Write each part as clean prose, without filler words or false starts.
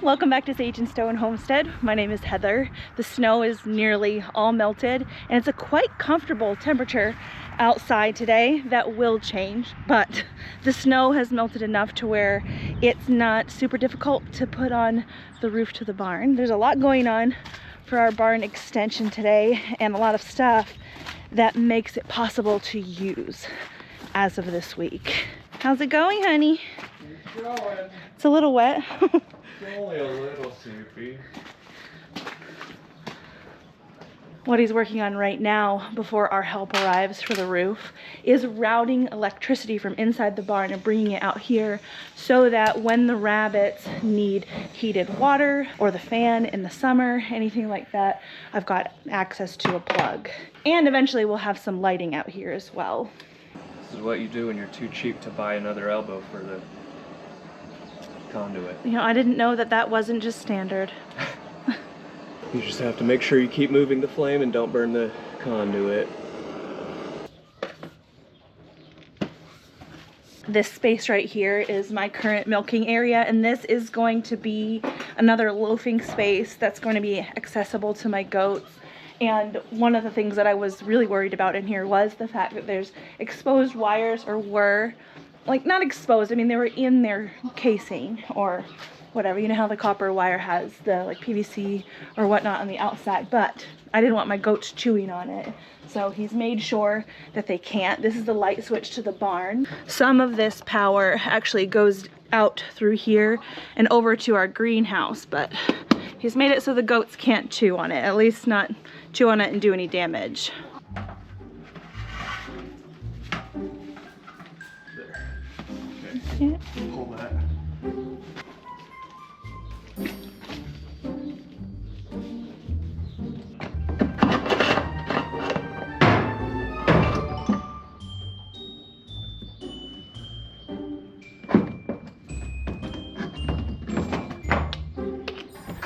Welcome back to Sage and Stone Homestead. My name is Heather. The snow is nearly all melted and it's a quite comfortable temperature outside today. That will change, but the snow has melted enough to where it's not super difficult to put on the roof to the barn. There's a lot going on for our barn extension today and a lot of stuff that makes it possible to use as of this week. How's it going, honey? It's going. It's a little wet. It's only a little soupy. What he's working on right now before our help arrives for the roof is routing electricity from inside the barn and bringing it out here so that when the rabbits need heated water or the fan in the summer, anything like that, I've got access to a plug. And eventually we'll have some lighting out here as well. This is what you do when you're too cheap to buy another elbow for the conduit. You know, I didn't know that that wasn't just standard. You just have to make sure you keep moving the flame and don't burn the conduit. This space right here is my current milking area, and this is going to be another loafing space that's going to be accessible to my goats. And one of the things that I was really worried about in here was the fact that there's exposed wires, or were, like, not exposed, I mean they were in their casing or whatever. You know how the copper wire has the like PVC or whatnot on the outside, but I didn't want my goats chewing on it. So he's made sure that they can't. This is the light switch to the barn. Some of this power actually goes out through here and over to our greenhouse, but he's made it so the goats can't chew on it, at least not chew on it and do any damage. There. Okay. Yeah. Pull that.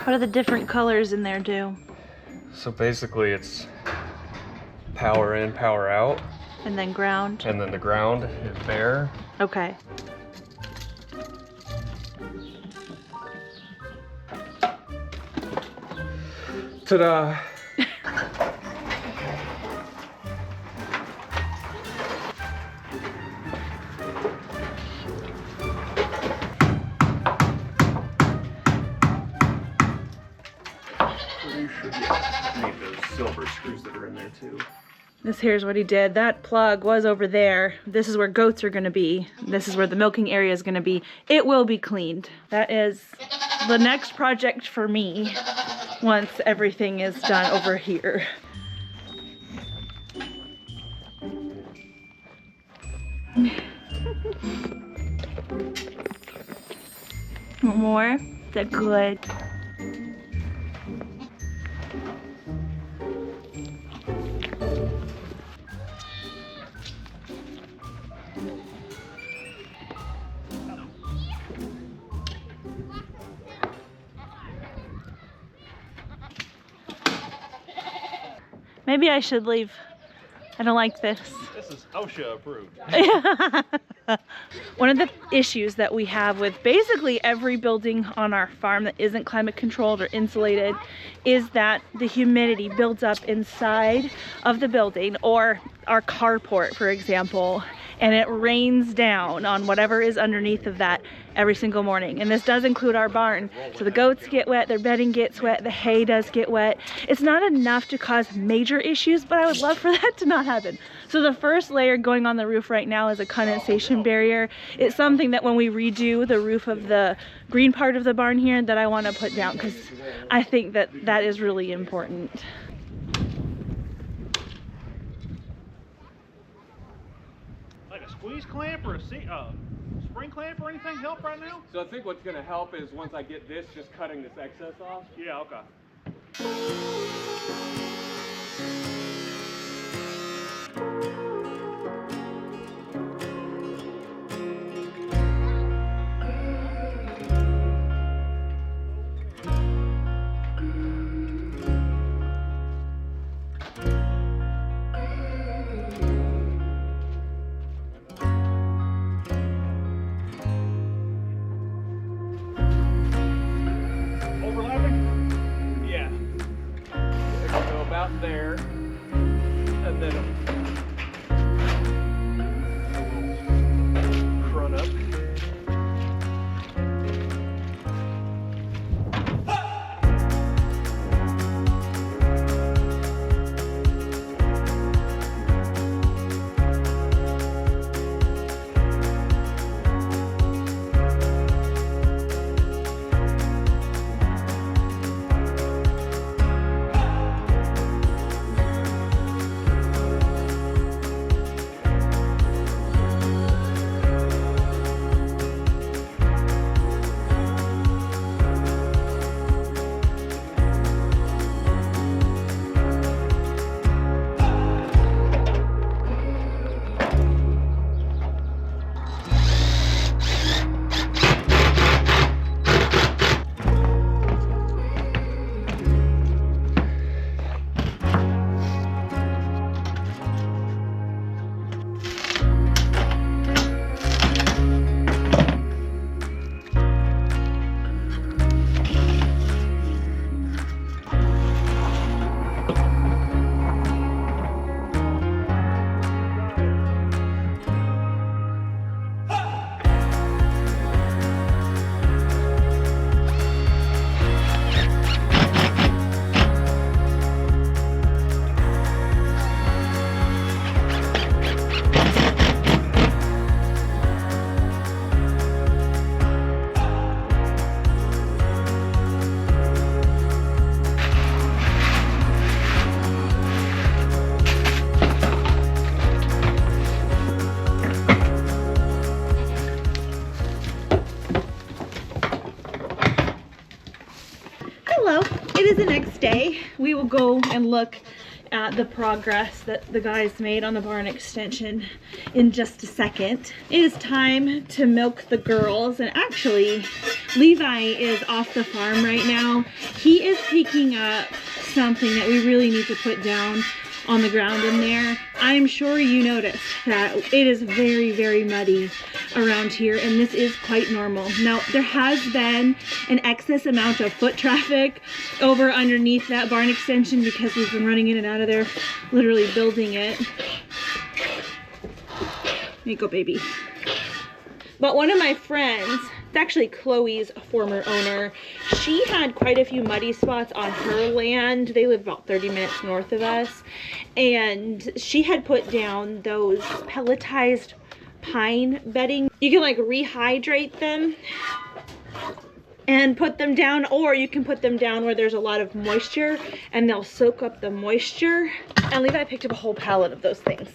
What do the different colors in there do? So basically it's power in, power out. And then ground? And then the ground is bare. Okay. Ta-da! Need those silver screws that are in there too. This here's what he did. That plug was over there. This is where goats are gonna be. This is where the milking area is gonna be. It will be cleaned. That is the next project for me once everything is done over here. More? They're good. Maybe I should leave. I don't like this. This is OSHA approved. One of the issues that we have with basically every building on our farm that isn't climate controlled or insulated is that the humidity builds up inside of the building, or our carport, for example, and it rains down on whatever is underneath of that every single morning. And this does include our barn. So the goats get wet, their bedding gets wet, the hay does get wet. It's not enough to cause major issues, but I would love for that to not happen. So the first layer going on the roof right now is a condensation barrier. It's something that when we redo the roof of the green part of the barn here that I want to put down, because I think that that is really important. Like a squeeze clamp or a spring clamp or anything help right now? So I think what's going to help is once I get this, just cutting this excess off. Yeah, okay. about there, and then a run up. Hello, it is the next day. We will go and look at the progress that the guys made on the barn extension in just a second. It is time to milk the girls, and actually Levi is off the farm right now. He is picking up something that we really need to put down on the ground in there. I'm sure you noticed that it is very, very muddy around here, and this is quite normal. Now, there has been an excess amount of foot traffic over underneath that barn extension because we've been running in and out of there, literally building it. There you go, baby. But one of my friends, it's actually Chloe's former owner, she had quite a few muddy spots on her land. They live about 30 minutes north of us, and she had put down those pelletized pine bedding. You can like rehydrate them and put them down, or you can put them down where there's a lot of moisture and they'll soak up the moisture. And Levi picked up a whole pallet of those things.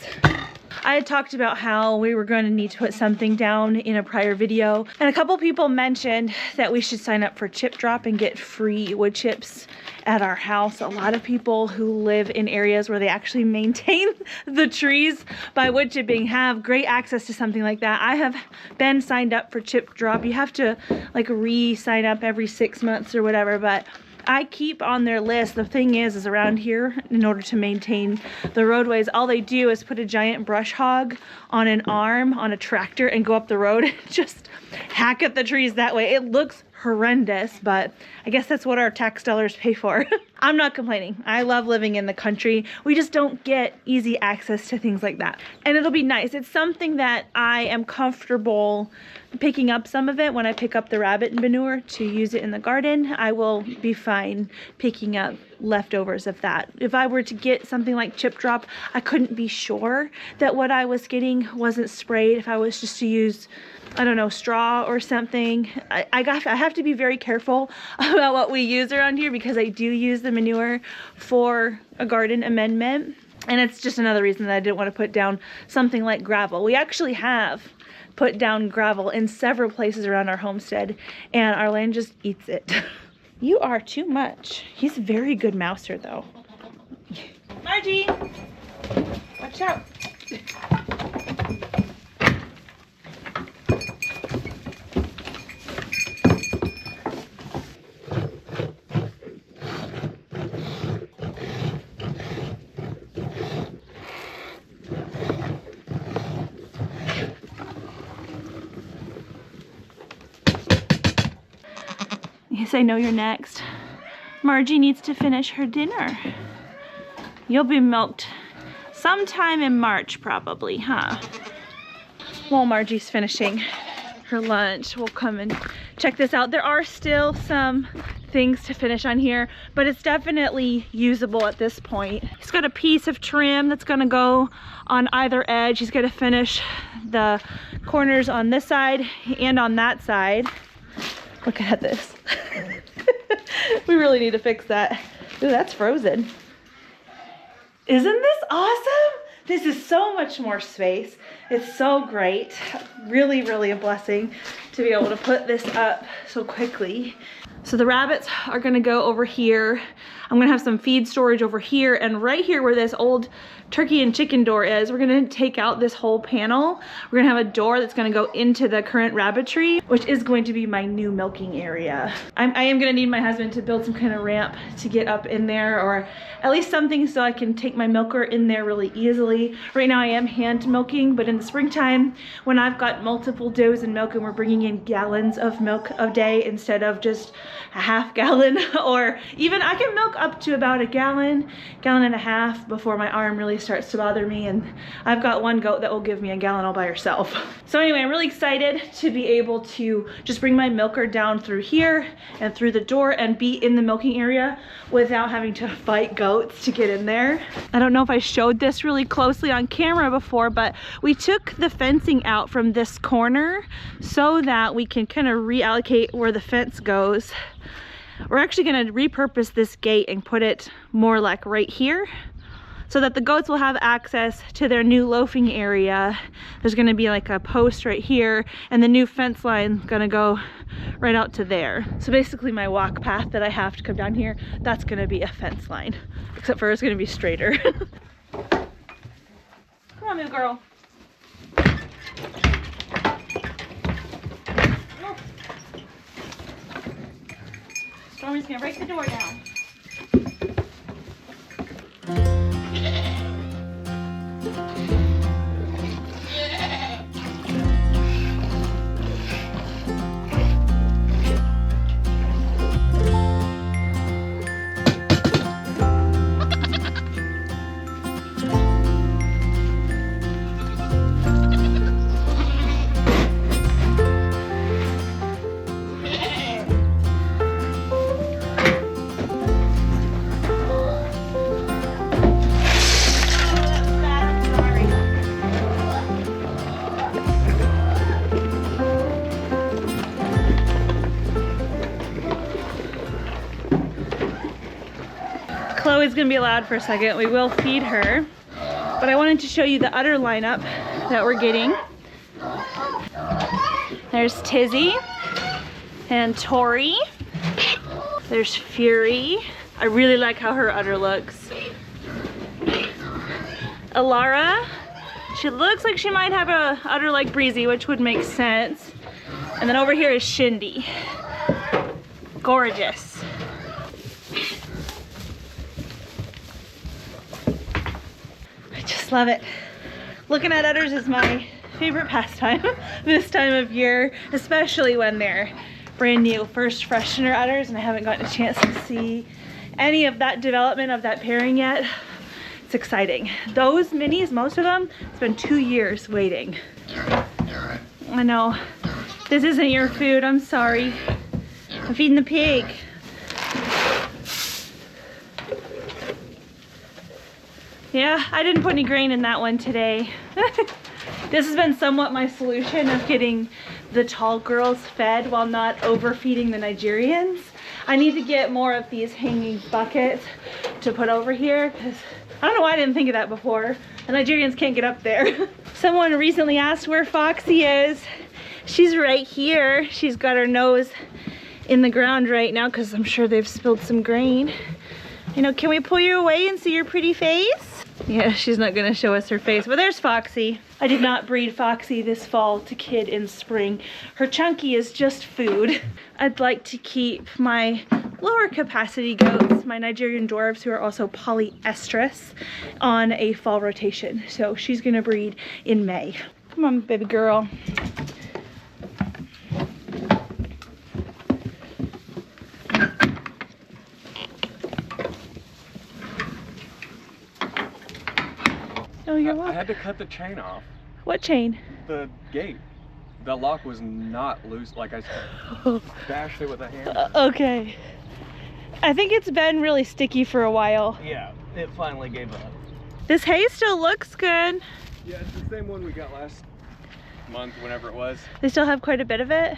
I had talked about how we were going to need to put something down in a prior video, and a couple people mentioned that we should sign up for chip drop and get free wood chips at our house. A lot of people who live in areas where they actually maintain the trees by wood chipping have great access to something like that. I have been signed up for chip drop. You have to like re-sign up every 6 months or whatever, but I keep on their list. The thing is around here, in order to maintain the roadways, all they do is put a giant brush hog on an arm on a tractor and go up the road and just hack at the trees that way. It looks horrendous, but I guess that's what our tax dollars pay for. I'm not complaining. I love living in the country. We just don't get easy access to things like that. And it'll be nice. It's something that I am comfortable picking up some of it when I pick up the rabbit manure to use it in the garden. I will be fine picking up leftovers of that. If I were to get something like chip drop, I couldn't be sure that what I was getting wasn't sprayed. If I was just to use, I don't know, straw or something. I have to be very careful about what we use around here because I do use the manure for a garden amendment. And it's just another reason that I didn't want to put down something like gravel. We actually have put down gravel in several places around our homestead, and our land just eats it. You are too much. He's a very good mouser though. Margie, watch out. Yes, I know you're next. Margie needs to finish her dinner. You'll be milked sometime in March probably, huh? While Margie's finishing her lunch, we'll come and check this out. There are still some things to finish on here, but it's definitely usable at this point. He's got a piece of trim that's gonna go on either edge. He's gonna finish the corners on this side and on that side. Look at this. We really need to fix that. Ooh, that's frozen. Isn't this awesome? This is so much more space. It's so great. Really, really a blessing to be able to put this up so quickly. So the rabbits are gonna go over here. I'm gonna have some feed storage over here, and right here where this old turkey and chicken door is, we're gonna take out this whole panel. We're gonna have a door that's gonna go into the current rabbitry, which is going to be my new milking area. I am gonna need my husband to build some kind of ramp to get up in there, or at least something so I can take my milker in there really easily. Right now I am hand milking, but in the springtime, when I've got multiple does and milk and we're bringing in gallons of milk a day instead of just a half gallon, or even I can milk up to about a gallon and a half before my arm really starts to bother me, and I've got one goat that will give me a gallon all by herself. So anyway, I'm really excited to be able to just bring my milker down through here and through the door and be in the milking area without having to fight goats to get in there. I don't know if I showed this really closely on camera before, but we took the fencing out from this corner so that we can kind of reallocate where the fence goes. We're actually going to repurpose this gate and put it more like right here so that the goats will have access to their new loafing area. There's going to be like a post right here, and the new fence line is going to go right out to there. So basically my walk path that I have to come down here, that's going to be a fence line, except for it's going to be straighter. Come on, new girl. Stormy's gonna break the door down. Chloe's gonna be allowed for a second. We will feed her, but I wanted to show you the udder lineup that we're getting. There's Tizzy and Tori. There's Fury. I really like how her udder looks. Alara, she looks like she might have a udder like Breezy, which would make sense. And then over here is Shindy. Gorgeous. Love it. Looking at udders is my favorite pastime this time of year, especially when they're brand new first freshener udders and I haven't gotten a chance to see any of that development of that pairing yet. It's exciting. Those minis, most of them, it's been 2 years waiting. I know. This isn't your food, I'm sorry. I'm feeding the pig. Yeah, I didn't put any grain in that one today. This has been somewhat my solution of getting the tall girls fed while not overfeeding the Nigerians. I need to get more of these hanging buckets to put over here because I don't know why I didn't think of that before. The Nigerians can't get up there. Someone recently asked where Foxy is. She's right here. She's got her nose in the ground right now because I'm sure they've spilled some grain. You know, can we pull you away and see your pretty face? Yeah, she's not gonna show us her face, but there's Foxy. I did not breed Foxy this fall to kid in spring. Her chunky is just food. I'd like to keep my lower capacity goats, my Nigerian dwarves who are also polyestrous, on a fall rotation. So she's gonna breed in May. Come on, baby girl. Oh, you're I welcome. had to cut the chain off. What chain? The gate. The lock was not loose. Like I bashed it with a hammer. Okay. I think it's been really sticky for a while. Yeah, it finally gave up. This hay still looks good. Yeah, it's the same one we got last month, whenever it was. They still have quite a bit of it.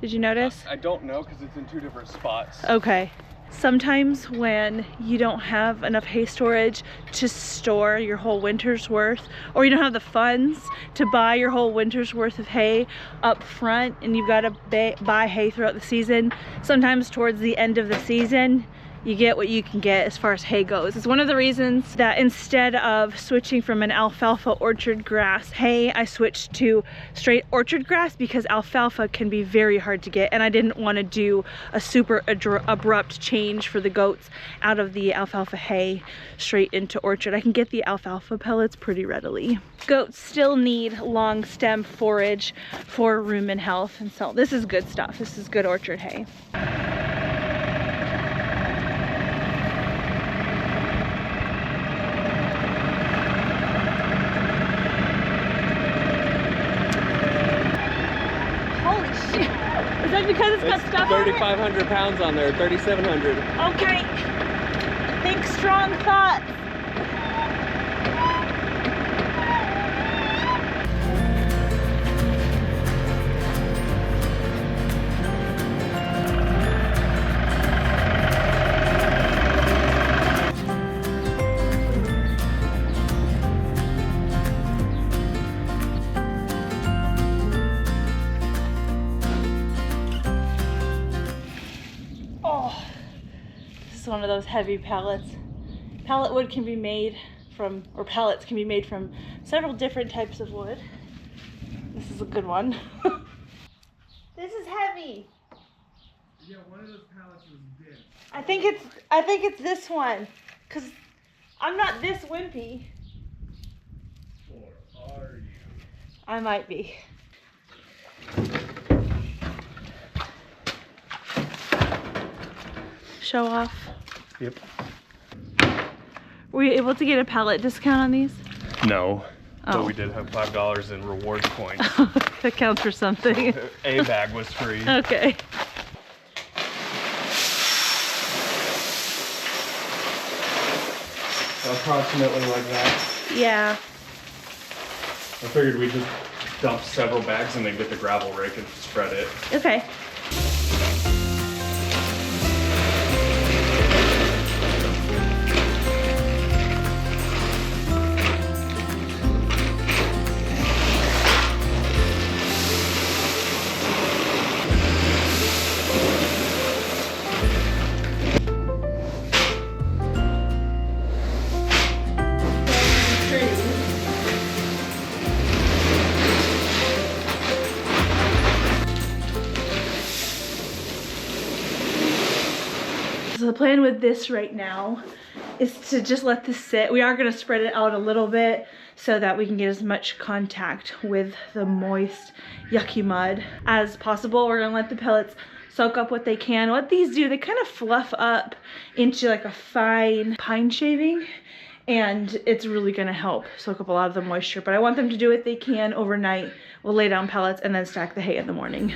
Did you notice? I don't know because it's in 2 different spots. Okay. Sometimes when you don't have enough hay storage to store your whole winter's worth, or you don't have the funds to buy your whole winter's worth of hay up front, and you've got to buy hay throughout the season, sometimes towards the end of the season, you get what you can get as far as hay goes. It's one of the reasons that instead of switching from an alfalfa orchard grass hay, I switched to straight orchard grass because alfalfa can be very hard to get, and I didn't want to do a super abrupt change for the goats out of the alfalfa hay straight into orchard. I can get the alfalfa pellets pretty readily. Goats still need long stem forage for rumen health, and so this is good stuff. This is good orchard hay. Because it's got stuff on it? 3,500 pounds on there, 3,700. Okay. Think strong thoughts. One of those heavy pallets. Pallet wood can be made from, or pallets can be made from several different types of wood. This is a good one. This is heavy. Yeah, one of those pallets was dense. I think it's this one, cause I'm not this wimpy. Or are you? I might be. Show off. Yep. Were you able to get a pallet discount on these? No, Oh. but we did have $5 in rewards points. That counts for something. A bag was free. Okay. Approximately like that. Yeah. I figured we'd just dump several bags and then get the gravel rake and spread it. Okay. So the plan with this right now is to just let this sit. We are going to spread it out a little bit so that we can get as much contact with the moist, yucky mud as possible. We're going to let the pellets soak up what they can. What these do, they kind of fluff up into like a fine pine shaving, and it's really going to help soak up a lot of the moisture. But I want them to do what they can overnight. We'll lay down pellets and then stack the hay in the morning.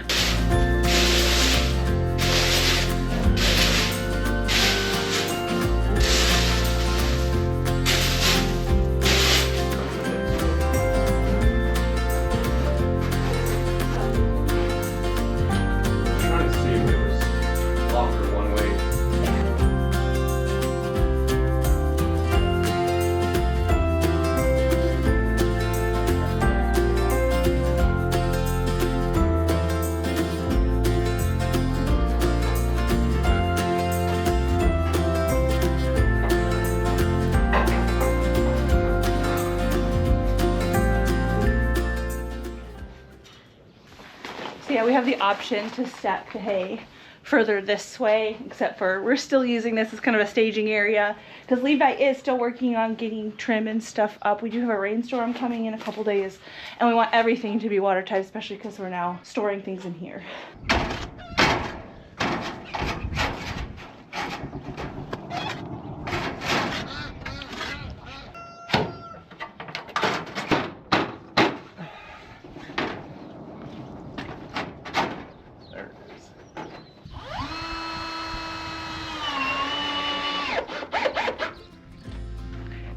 So yeah, we have the option to stack the hay further this way, except for we're still using this as kind of a staging area because Levi is still working on getting trim and stuff up. We do have a rainstorm coming in a couple days, and we want everything to be watertight, especially because we're now storing things in here.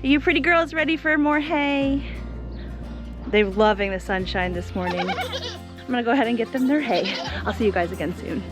Are you pretty girls ready for more hay? They're loving the sunshine this morning. I'm gonna go ahead and get them their hay. I'll see you guys again soon.